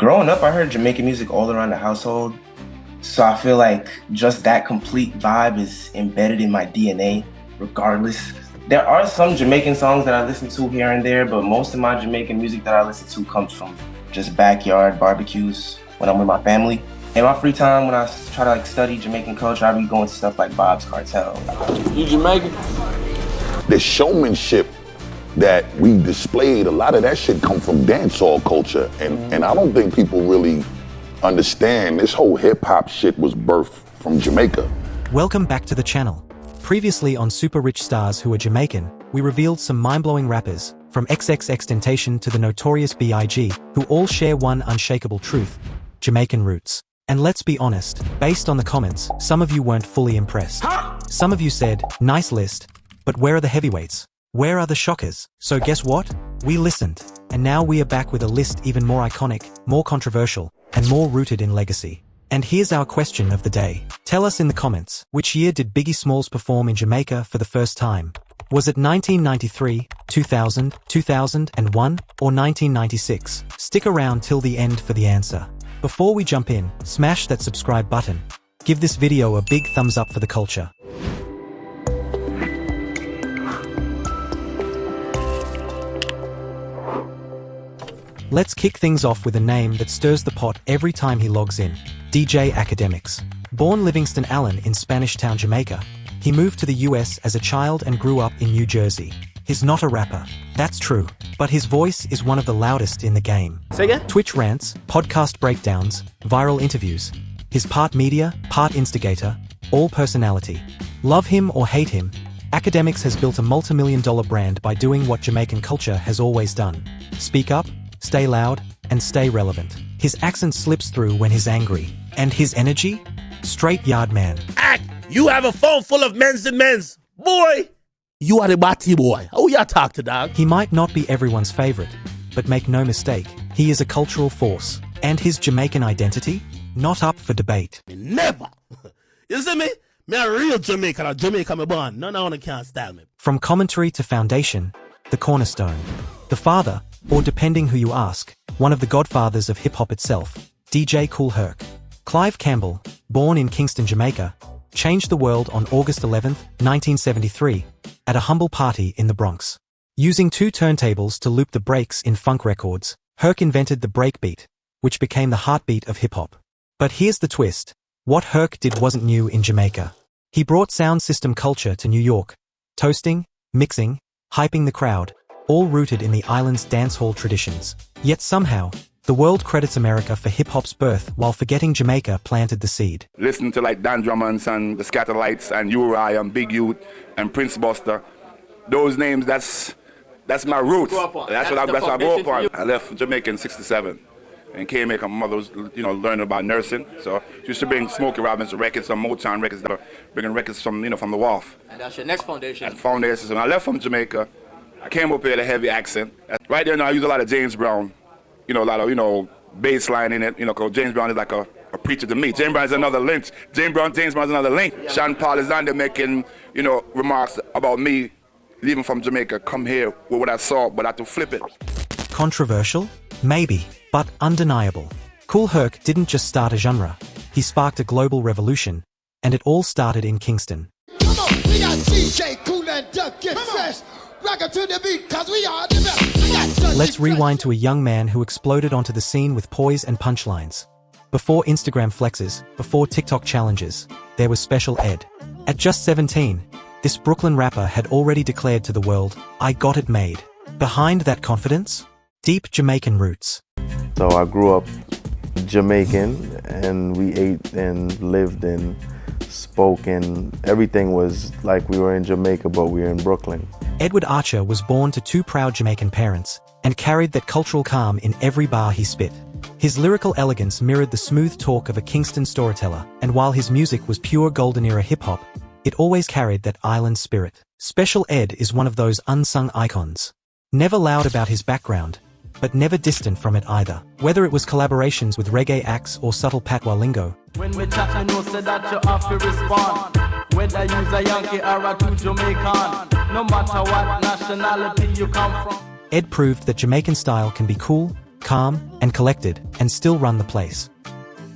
Growing up, I heard Jamaican music all around the household. So I feel like just that complete vibe is embedded in my DNA, regardless. There are some Jamaican songs that I listen to here and there, but most of my Jamaican music that I listen to comes from just backyard barbecues when I'm with my family. In my free time, when I try to study Jamaican culture, I be going to stuff like Bob's Cartel. You Jamaican? The showmanship that we displayed, a lot of that shit come from dancehall culture. And I don't think people really understand this whole hip hop shit was birthed from Jamaica. Welcome back to the channel. Previously on Super Rich Stars Who Are Jamaican, we revealed some mind-blowing rappers, from XXXTentacion to the notorious B.I.G., who all share one unshakable truth: Jamaican roots. And let's be honest, based on the comments, some of you weren't fully impressed. Some of you said, nice list, but where are the heavyweights? Where are the shockers? So guess what? We listened, and now we are back with a list even more iconic, more controversial, and more rooted in legacy. And here's our question of the day. Tell us in the comments, which year did Biggie Smalls perform in Jamaica for the first time? Was it 1993, 2000, 2001, or 1996? Stick around till the end for the answer. Before we jump in, smash that subscribe button. Give this video a big thumbs up for the culture. Let's kick things off with a name that stirs the pot every time he logs in: DJ Academics. Born Livingston Allen in Spanish Town, Jamaica, he moved to the US as a child and grew up in New Jersey. He's not a rapper, that's true, but his voice is one of the loudest in the game. Say again? Twitch rants, podcast breakdowns, viral interviews. He's part media, part instigator, all personality. Love him or hate him, Academics has built a multi-million-dollar brand by doing what Jamaican culture has always done: speak up, stay loud, and stay relevant. His accent slips through when he's angry. And his energy? Straight yard man. Act! You have a phone full of men's and men's. Boy! You are the batty boy. How you talk to, dog? He might not be everyone's favorite, but make no mistake, he is a cultural force. And his Jamaican identity? Not up for debate. Never! You see me? Me a real Jamaican, or Jamaica me born. None of them can style me. From commentary to foundation, the cornerstone. The father, or depending who you ask, one of the godfathers of hip-hop itself, DJ Kool Herk. Clive Campbell, born in Kingston, Jamaica, changed the world on August 11, 1973, at a humble party in the Bronx. Using two turntables to loop the breaks in funk records, Herk invented the breakbeat, which became the heartbeat of hip-hop. But here's the twist. What Herk did wasn't new in Jamaica. He brought sound system culture to New York, toasting, mixing, hyping the crowd, all rooted in the island's dancehall traditions. Yet somehow, the world credits America for hip-hop's birth while forgetting Jamaica planted the seed. Listen to like Dan Drummonds and the Scatterlights and Uri and Big Youth and Prince Buster. Those names, that's my roots. That's what I grew up on. I left Jamaica in '67 and came here. My mother was, learning about nursing. So she used to bring Smokey Robinson records, some Motown records, bringing records from the wharf. And that's your next foundation. That's foundation. So when I left from Jamaica, I came up here with a heavy accent. Right there now, I use a lot of James Brown. A lot of, bass line in it, because James Brown is like a preacher to me. James Brown is another lynch. James Brown is another link. Yeah. Sean Paul is on there making, remarks about me leaving from Jamaica, come here with what I saw, but I had to flip it. Controversial? Maybe, but undeniable. Kool Herk didn't just start a genre. He sparked a global revolution, and it all started in Kingston. Come on, we got DJ Kool and Duck Get Fresh. Rock it to the beat, 'cause we are the best. Let's rewind to a young man who exploded onto the scene with poise and punchlines. Before Instagram flexes, before TikTok challenges, there was Special Ed. At just 17, this Brooklyn rapper had already declared to the world, "I got it made." Behind that confidence? Deep Jamaican roots. So I grew up Jamaican, and we ate and lived and spoke, and everything was like we were in Jamaica, but we were in Brooklyn. Edward Archer was born to two proud Jamaican parents, and carried that cultural calm in every bar he spit. His lyrical elegance mirrored the smooth talk of a Kingston storyteller, and while his music was pure golden era hip-hop, it always carried that island spirit. Special Ed is one of those unsung icons. Never loud about his background, but never distant from it either. Whether it was collaborations with reggae acts or subtle patois lingo, when we chat, I know say that you have to respond. Whether you's a Yankee or a true Jamaican, no matter what nationality you come from. Ed proved that Jamaican style can be cool, calm, and collected, and still run the place.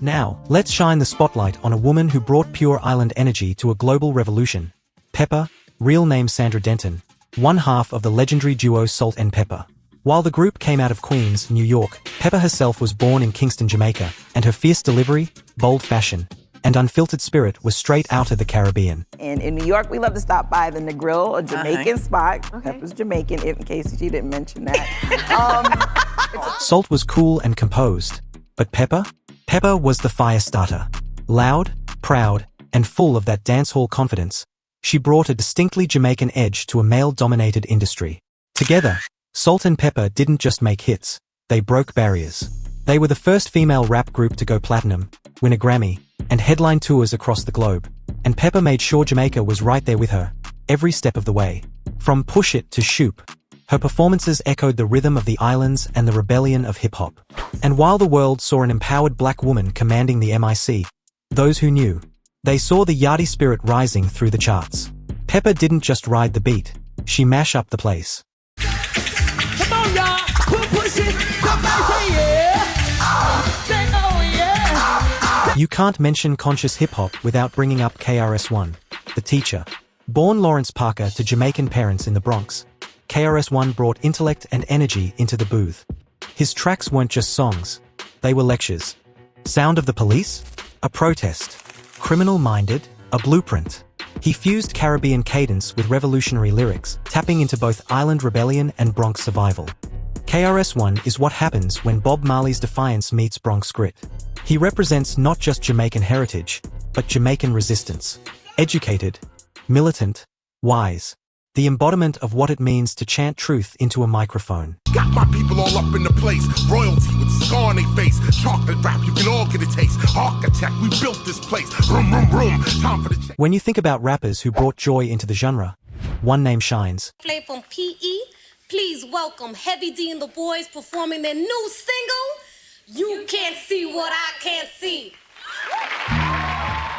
Now, let's shine the spotlight on a woman who brought pure island energy to a global revolution. Peppa, real name Sandra Denton, one half of the legendary duo Salt and Peppa. While the group came out of Queens, New York, Peppa herself was born in Kingston, Jamaica, and her fierce delivery, bold fashion, and unfiltered spirit was straight out of the Caribbean. And in New York, we love to stop by the Negril, a Jamaican spot. Peppa's Jamaican, in case she didn't mention that. Salt was cool and composed, but Peppa was the fire starter. Loud, proud, and full of that dancehall confidence, she brought a distinctly Jamaican edge to a male-dominated industry. Together, Salt and Peppa didn't just make hits, they broke barriers. They were the first female rap group to go platinum, win a Grammy, and headline tours across the globe. And Peppa made sure Jamaica was right there with her, every step of the way. From Push It to Shoop, her performances echoed the rhythm of the islands and the rebellion of hip-hop. And while the world saw an empowered black woman commanding the MIC, those who knew, they saw the yardie spirit rising through the charts. Peppa didn't just ride the beat, she mashed up the place. Come on, y'all. Push it. Somebody say yeah. Say oh yeah. You can't mention conscious hip-hop without bringing up KRS-One, the teacher. Born Lawrence Parker to Jamaican parents in the Bronx, KRS-One brought intellect and energy into the booth. His tracks weren't just songs, they were lectures. Sound of the Police? A protest. Criminal Minded? A blueprint. He fused Caribbean cadence with revolutionary lyrics, tapping into both island rebellion and Bronx survival. KRS-One is what happens when Bob Marley's defiance meets Bronx grit. He represents not just Jamaican heritage, but Jamaican resistance. Educated, militant, wise. The embodiment of what it means to chant truth into a microphone. Got my people all up in the place. Royalty with scar on their face. Chocolate rap, you can all get a taste. Architect, we built this place. Room, room, room. Time for the check. When you think about rappers who brought joy into the genre, one name shines. Play from PE. Please welcome Heavy D and the boys performing their new single, You Can't See What I Can't See.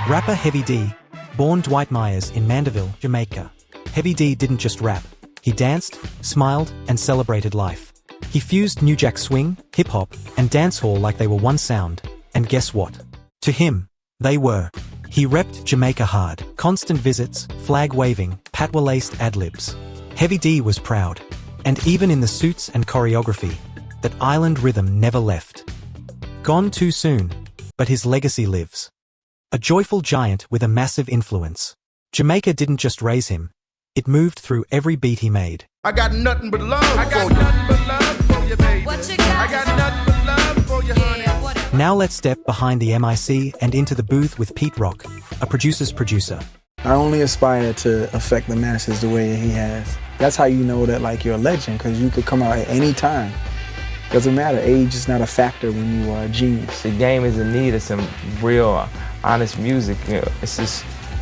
Rapper Heavy D, born Dwight Myers in Mandeville, Jamaica. Heavy D didn't just rap, he danced, smiled, and celebrated life. He fused New Jack Swing, hip-hop, and dancehall like they were one sound, and guess what? To him, they were. He repped Jamaica hard, constant visits, flag-waving, patois-laced ad-libs. Heavy D was proud, and even in the suits and choreography, that island rhythm never left. Gone too soon, but his legacy lives. A joyful giant with a massive influence. Jamaica didn't just raise him, it moved through every beat he made. I got nothing but love for you. Nothing but love for you, baby. What you got? I got nothing but love for you, honey. Now let's step behind the MIC and into the booth with Pete Rock, a producer's producer. I only aspire to affect the masses the way he has. That's how you know that like you're a legend, because you could come out at any time. Doesn't matter, age is not a factor when you are a genius. The game is in need of some real, honest music. You know,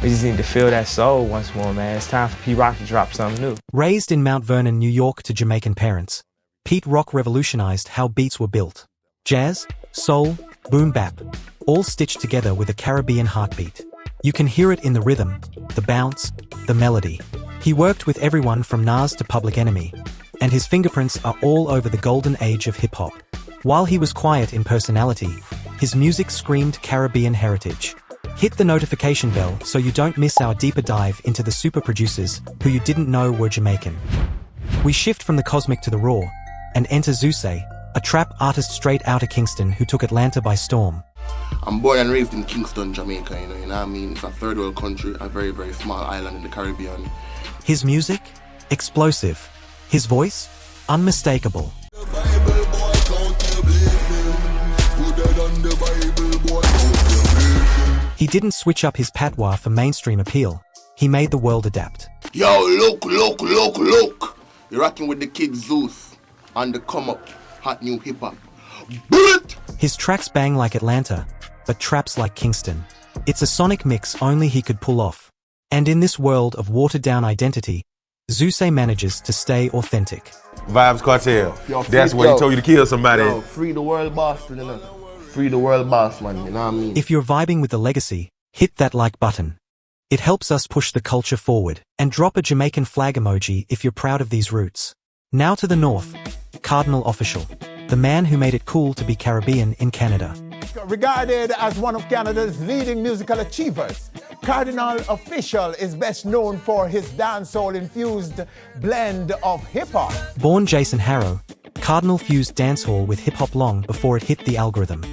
we just need to feel that soul once more, man. It's time for Pete Rock to drop something new. Raised in Mount Vernon, New York to Jamaican parents, Pete Rock revolutionized how beats were built. Jazz, soul, boom bap, all stitched together with a Caribbean heartbeat. You can hear it in the rhythm, the bounce, the melody. He worked with everyone from Nas to Public Enemy, and his fingerprints are all over the golden age of hip-hop. While he was quiet in personality, his music screamed Caribbean heritage. Hit the notification bell so you don't miss our deeper dive into the super producers who you didn't know were Jamaican. We shift from the cosmic to the raw, and enter Zeus, a trap artist straight out of Kingston who took Atlanta by storm. I'm born and raised in Kingston, Jamaica, you know what I mean? It's a third world country, a very, very small island in the Caribbean. His music? Explosive. His voice? Unmistakable. He didn't switch up his patois for mainstream appeal. He made the world adapt. Yo, look. You're rocking with the kid Zeus on the come up, hot new hip hop. Bullet! His tracks bang like Atlanta, but traps like Kingston. It's a sonic mix only he could pull off. And in this world of watered-down identity, Zeus manages to stay authentic. Vibes Cartel. That's where he told you to kill somebody. Yo, free the world boss, you know? Free the world boss, man, you know what I mean? If you're vibing with the legacy, hit that like button. It helps us push the culture forward, and drop a Jamaican flag emoji if you're proud of these roots. Now to the north, Cardinal Official. the man who made it cool to be Caribbean in Canada. Regarded as one of Canada's leading musical achievers, Cardinal Official is best known for his dancehall-infused blend of hip-hop. Born Jason Harrow, Cardinal fused dancehall with hip-hop long before it hit the algorithm.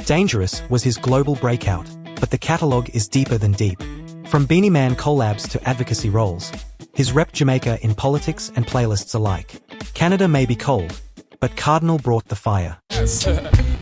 Dangerous was his global breakout, but the catalogue is deeper than deep. From Beanie Man collabs to advocacy roles, his rep Jamaica in politics and playlists alike. Canada may be cold, but Cardinal brought the fire.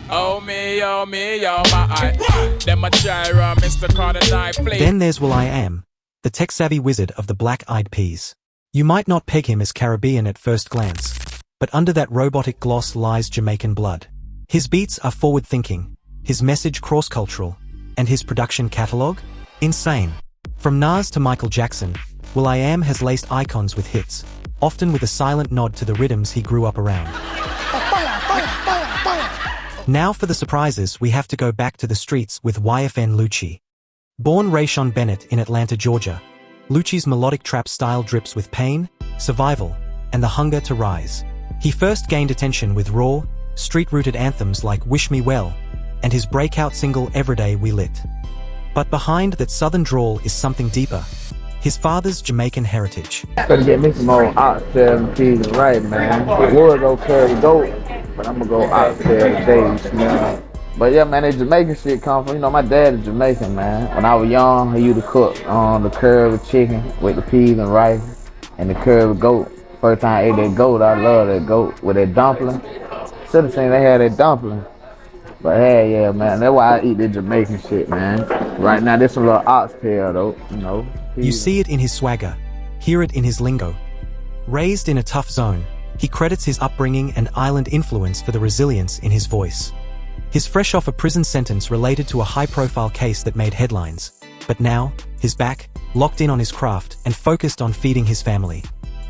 Oh me, my eye. Them a gyra, Mr. Cardinal. Then there's will.i.am, the tech-savvy wizard of the Black Eyed Peas. You might not peg him as Caribbean at first glance, but under that robotic gloss lies Jamaican blood. His beats are forward-thinking, his message cross-cultural, and his production catalogue? Insane. From Nas to Michael Jackson, will.i.am has laced icons with hits, often with a silent nod to the rhythms he grew up around. Now for the surprises, we have to go back to the streets with YFN Lucci. Born Rayshon Bennett in Atlanta, Georgia, Lucci's melodic trap style drips with pain, survival, and the hunger to rise. He first gained attention with raw, street-rooted anthems like Wish Me Well, and his breakout single Everyday We Lit. But behind that southern drawl is something deeper, his father's Jamaican heritage. Gotta get me some more oxtail and peas and rice, man. It would go carry goat, but I'm gonna go oxtail today, you know. But yeah, man, that Jamaican shit come from, my dad is Jamaican, man. When I was young, he used to cook the curry with chicken with the peas and rice and the curry with goat. First time I ate that goat, I love that goat with that dumpling. Should have seen they had that dumpling. But hey, yeah, man, that's why I eat the Jamaican shit, man. Right now, there's some little oxtail, though, You see it in his swagger, hear it in his lingo. Raised in a tough zone, he credits his upbringing and island influence for the resilience in his voice. He's fresh off a prison sentence related to a high-profile case that made headlines. But now, he's back, locked in on his craft, and focused on feeding his family.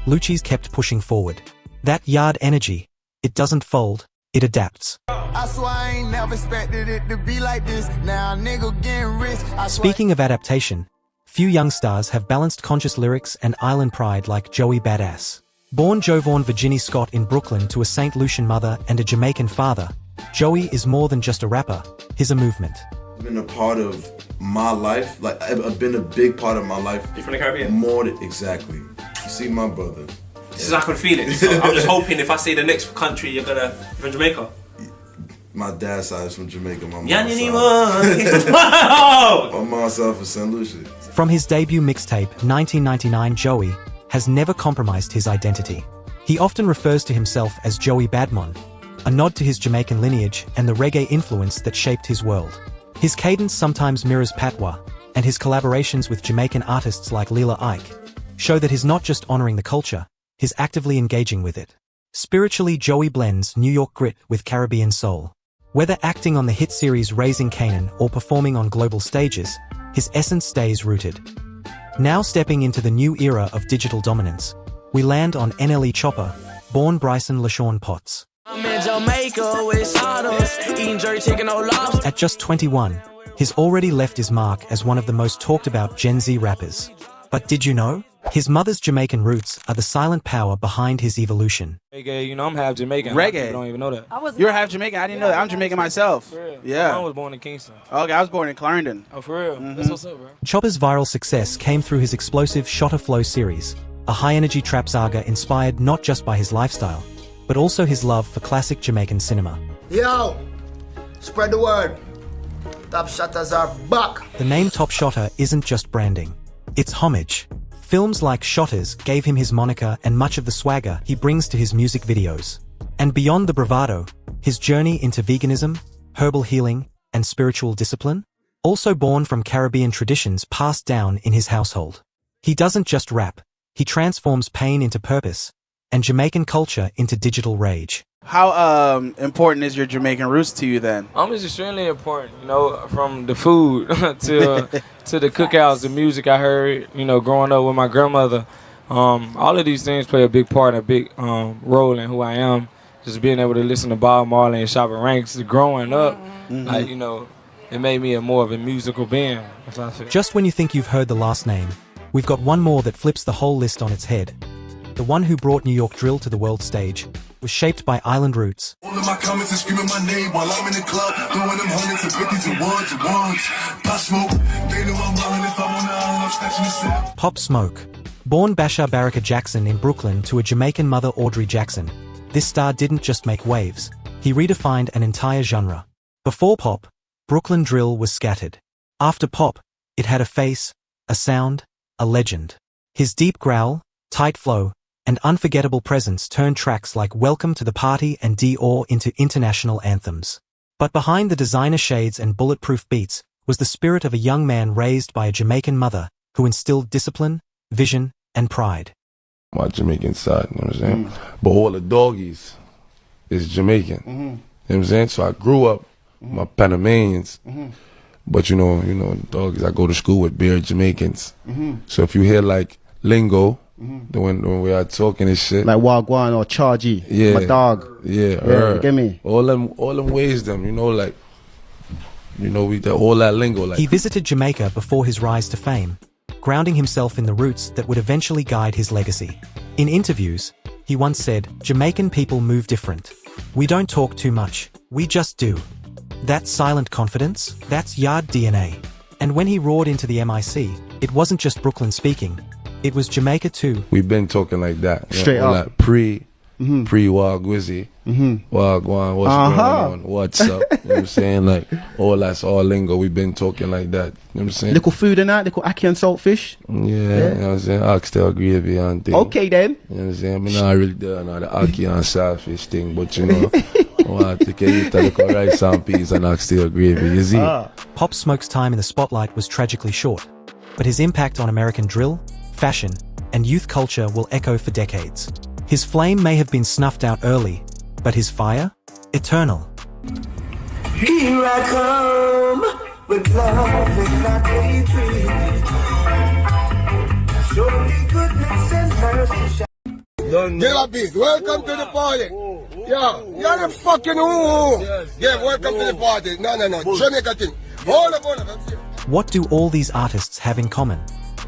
Lucci's kept pushing forward. That yard energy, it doesn't fold, it adapts. I swear I ain't never expected it to be like this. Now nigga getting rich. Speaking of adaptation, few young stars have balanced conscious lyrics and island pride like Joey Badass. Born Jovan Virginie Scott in Brooklyn to a St. Lucian mother and a Jamaican father, Joey is more than just a rapper, he's a movement. It's been a part of my life, like I've been a big part of my life. You're from the Caribbean? More than, exactly. You see my brother. This is I can feel it. So I'm just hoping if I say the next country, you're from Jamaica. My dad's side is from Jamaica, my mom's side. My mom's side from St. Lucia. From his debut mixtape, 1999, Joey has never compromised his identity. He often refers to himself as Joey Badmon, a nod to his Jamaican lineage and the reggae influence that shaped his world. His cadence sometimes mirrors patois, and his collaborations with Jamaican artists like Lila Ike show that he's not just honoring the culture, he's actively engaging with it. Spiritually, Joey blends New York grit with Caribbean soul. Whether acting on the hit series Raising Kanan or performing on global stages, his essence stays rooted. Now stepping into the new era of digital dominance, we land on NLE Choppa, born Bryson LaShawn Potts. I'm in Jamaica with Shotta, eating jerky chicken, no lobster. At just 21, he's already left his mark as one of the most talked about Gen Z rappers. But did you know? His mother's Jamaican roots are the silent power behind his evolution. Reggae, I'm half Jamaican. Reggae? I don't even know that. You're half Jamaican? I didn't know that. I'm Jamaican myself. For real. Yeah. My mom was born in Kingston. Okay, I was born in Clarendon. Oh, for real? That's what's up, bro. Choppa's viral success came through his explosive Shotta Flow series, a high-energy trap saga inspired not just by his lifestyle, but also his love for classic Jamaican cinema. Yo, spread the word. Top Shotters are back. The name Top Shotta isn't just branding, it's homage. Films like Shotters gave him his moniker and much of the swagger he brings to his music videos. And beyond the bravado, his journey into veganism, herbal healing, and spiritual discipline, also born from Caribbean traditions passed down in his household. He doesn't just rap, he transforms pain into purpose, and Jamaican culture into digital rage. How important is your Jamaican roots to you then? It's extremely important, from the food to the cookouts, the music I heard, growing up with my grandmother. All of these things play a big part, a big role in who I am. Just being able to listen to Bob Marley and Chopper Ranks growing up, it made me more of a musical being. Just when you think you've heard the last name, we've got one more that flips the whole list on its head. the one who brought New York drill to the world stage, was shaped by island roots. All of my comments and screaming my name while I'm in the club, throwing them hundreds and fifties and ones. Pop Smoke, they know I'm wildin' if I'm on the island, I'm snatching the set. Pop Smoke. Born Basha Baraka Jackson in Brooklyn to a Jamaican mother Audrey Jackson, this star didn't just make waves, he redefined an entire genre. Before pop, Brooklyn drill was scattered. After pop, it had a face, a sound, a legend. His deep growl, tight flow, and unforgettable presence turned tracks like Welcome to the Party and Dior into international anthems. But behind the designer shades and bulletproof beats was the spirit of a young man raised by a Jamaican mother who instilled discipline, vision, and pride. My Jamaican side, you know what I'm saying? But all the doggies is Jamaican. You know what I'm saying? So I grew up, my Panamanians, but you know, doggies, I go to school with bare Jamaicans. So if you hear like lingo, when we are talking and shit, like Wagwan or Chargy, yeah, my dog, yeah, get me. All them ways, them, like, we all that lingo. Like he visited Jamaica before his rise to fame, grounding himself in the roots that would eventually guide his legacy. In interviews, he once said, "Jamaican people move different. We don't talk too much, we just do. That's silent confidence, that's yard DNA." And when he roared into the MIC, it wasn't just Brooklyn speaking, it was Jamaica too. We've been talking like that. Straight up. Like pre-Wagwizzy, Wagwan, what's going on, what's up, you know what I'm saying? Like, that's all lingo, we've been talking like that, you know what I'm saying? Little food and that, little ackee and saltfish. Yeah, you know what I'm saying? Oxtail gravy and thing. Okay then. You know what I'm saying? I'm not really doing all the ackee and saltfish thing, but I want to eat a little rice and peas and oxtail gravy, you see? Pop Smoke's time in the spotlight was tragically short, but his impact on American drill, fashion, and youth culture will echo for decades. His flame may have been snuffed out early, but his fire? Eternal. Here I come with love and not hatred. Show me goodness and mercy. Yeah, big. Welcome to the party. Yeah, you're the fucking who. Yeah, welcome to the party. No. Jamaica thing. Hold up. What do all these artists have in common?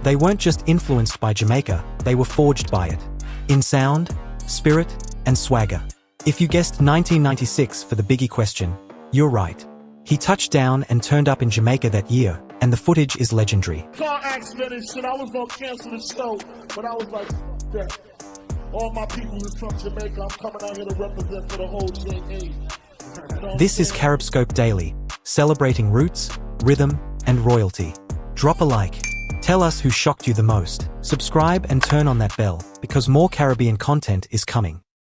They weren't just influenced by Jamaica, they were forged by it. In sound, spirit, and swagger. If you guessed 1996 for the Biggie question, you're right. He touched down and turned up in Jamaica that year, and the footage is legendary. Car accident and shit, I was gonna cancel the show, but I was like, that. All my people is from Jamaica, I'm coming out here to represent for the whole JA. This is CaribScope Daily, celebrating roots, rhythm, and royalty. Drop a like. Tell us who shocked you the most. Subscribe and turn on that bell, because more Caribbean content is coming.